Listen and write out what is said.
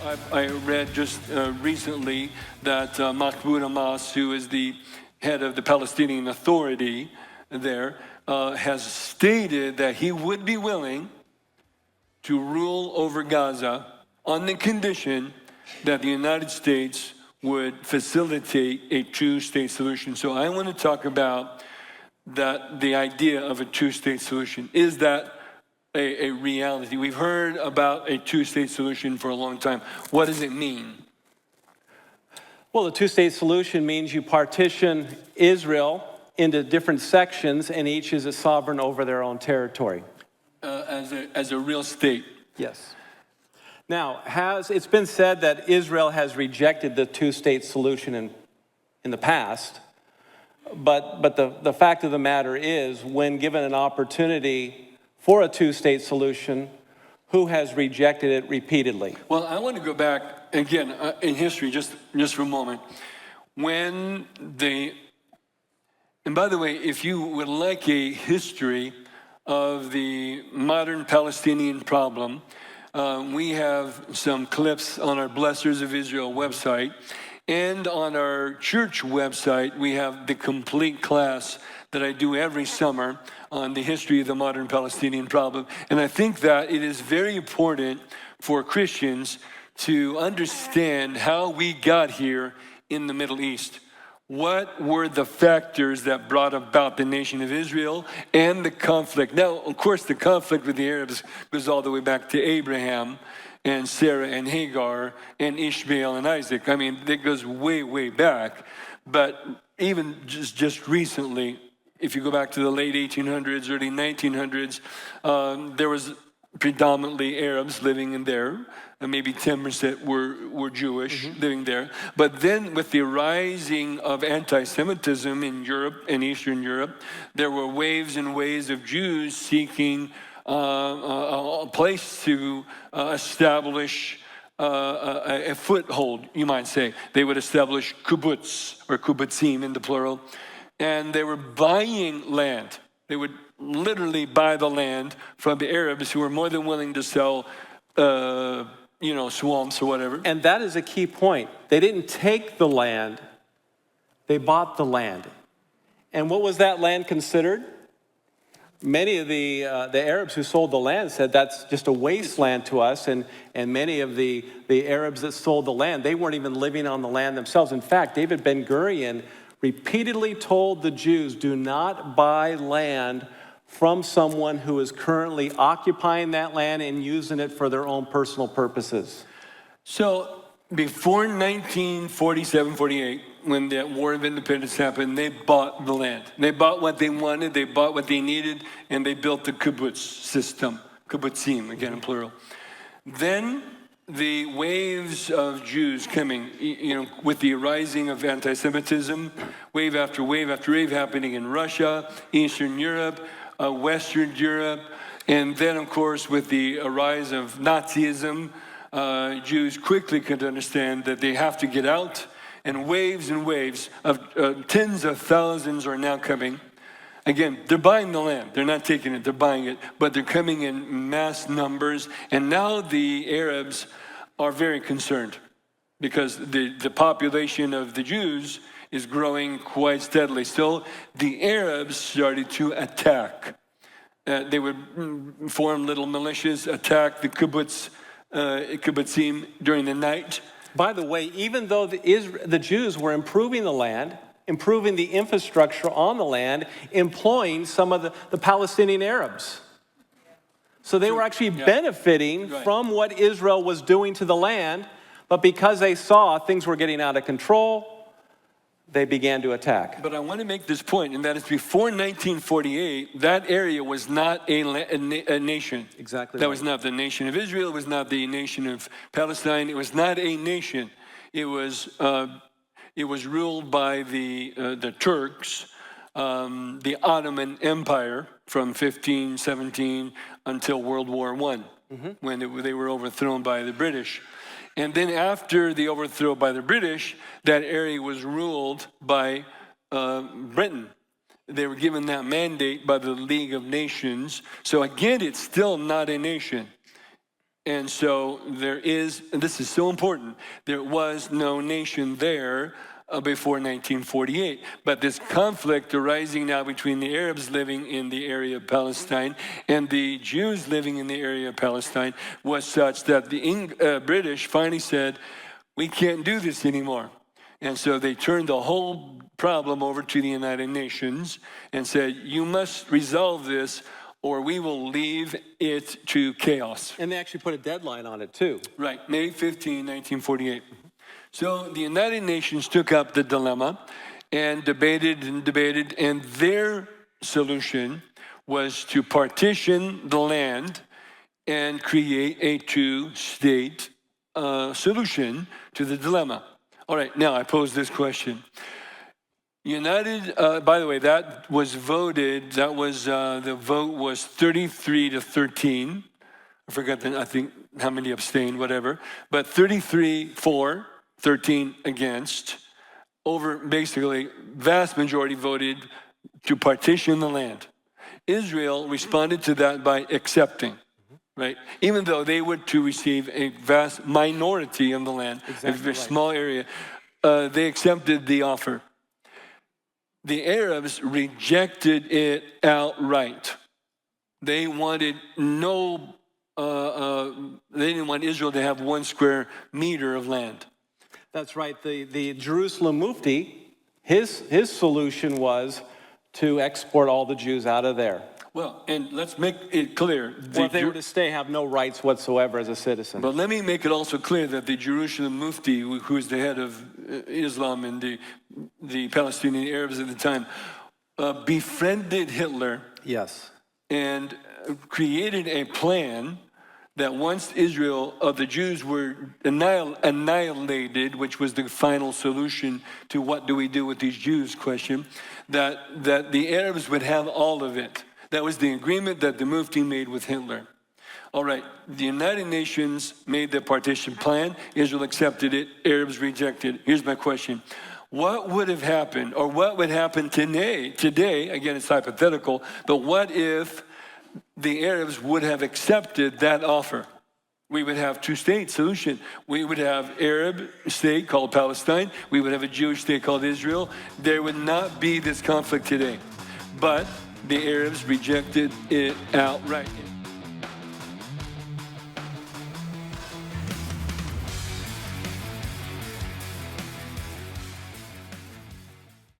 I read just recently that Mahmoud Hamas, who is the head of the Palestinian Authority there, has stated that he would be willing to rule over Gaza on the condition that the United States would facilitate a two-state solution. So I want to talk about the idea of a two-state solution. Is that a reality? We've heard about a two-state solution for a long time. What does it mean? Well, a two-state solution means you partition Israel into different sections, and each is a sovereign over their own territory. As a real state. Yes. Now, it's been said that Israel has rejected the two-state solution in the past, but the fact of the matter is, when given an opportunity for a two-state solution, who has rejected it repeatedly? Well, I want to go back again in history just for a moment. And by the way, if you would like a history of the modern Palestinian problem, we have some clips on our Blessors of Israel website, and on our church website, we have the complete class that I do every summer on the history of the modern Palestinian problem. And I think that it is very important for Christians to understand how we got here in the Middle East. What were the factors that brought about the nation of Israel and the conflict? Now, of course, the conflict with the Arabs goes all the way back to Abraham and Sarah and Hagar and Ishmael and Isaac. I mean, it goes way, way back. But even just recently, if you go back to the late 1800s, early 1900s, there was predominantly Arabs living in there. And maybe 10% were Jewish living there. But then with the rising of anti-Semitism in Europe and Eastern Europe, there were waves and waves of Jews seeking a place to establish a foothold, you might say. They would establish kibbutz, or kibbutzim in the plural, and they were buying land. They would literally buy the land from the Arabs, who were more than willing to sell swamps or whatever. And that is a key point. They didn't take the land, they bought the land. And what was that land considered? Many of the Arabs who sold the land said that's just a wasteland to us, and many of the Arabs that sold the land, they weren't even living on the land themselves. In fact, David Ben-Gurion repeatedly told the Jews, do not buy land from someone who is currently occupying that land and using it for their own personal purposes. So before 1947-48, when the War of Independence happened, they bought the land. They bought what they wanted, they bought what they needed, and they built the kibbutz system, kibbutzim, again in plural. Then the waves of Jews coming, with the rising of anti-Semitism, wave after wave after wave happening in Russia, Eastern Europe, Western Europe, and then, of course, with the rise of Nazism, Jews quickly could understand that they have to get out, and waves of tens of thousands are now coming. Again, they're buying the land. They're not taking it, they're buying it, but they're coming in mass numbers, and now the Arabs are very concerned because the population of the Jews is growing quite steadily. So the Arabs started to attack. They would form little militias, attack the kibbutzim during the night. By the way, even though the Jews were improving the land, improving the infrastructure on the land, employing some of the Palestinian Arabs. So they were actually benefiting from what Israel was doing to the land, but because they saw things were getting out of control, they began to attack. But I want to make this point, and that is before 1948, that area was not a nation. Exactly. That was not the nation of Israel. It was not the nation of Palestine. It was not a nation. It was ruled by the Turks, the Ottoman Empire from 1517 until World War I, when they were overthrown by the British. And then after the overthrow by the British, that area was ruled by Britain. They were given that mandate by the League of Nations. So again, it's still not a nation. And so there is, and this is so important, there was no nation there before 1948. But this conflict arising now between the Arabs living in the area of Palestine and the Jews living in the area of Palestine was such that the British finally said, we can't do this anymore. And so they turned the whole problem over to the United Nations and said, you must resolve this or we will leave it to chaos. And they actually put a deadline on it too. Right, May 15, 1948. So the United Nations took up the dilemma and debated, and their solution was to partition the land and create a two-state solution to the dilemma. All right, now I pose this question. By the way, that was voted, the vote was 33-13. I forgot, I think, how many abstained, whatever. But 33 for, 13 against. Basically, vast majority voted to partition the land. Israel responded to that by accepting, right? Even though they were to receive a vast minority of the land, a very small area, they accepted the offer. The Arabs rejected it outright. They wanted they didn't want Israel to have 1 square meter of land. That's right. The Jerusalem Mufti, his solution was to export all the Jews out of there. Well, and let's make it clear. Well, if they were to stay, have no rights whatsoever as a citizen. But let me make it also clear that the Jerusalem Mufti, who is the head of Islam and the Palestinian Arabs at the time, befriended Hitler. Yes. And created a plan that once the Jews were annihilated, which was the final solution to what do we do with these Jews question, that the Arabs would have all of it. That was the agreement that the Mufti made with Hitler. All right, the United Nations made the partition plan. Israel accepted it. Arabs rejected it. Here's my question. What would have happened, or what would happen today, again, it's hypothetical, but what if the Arabs would have accepted that offer? We would have two-state solution. We would have Arab state called Palestine. We would have a Jewish state called Israel. There would not be this conflict today. But the Arabs rejected it outright.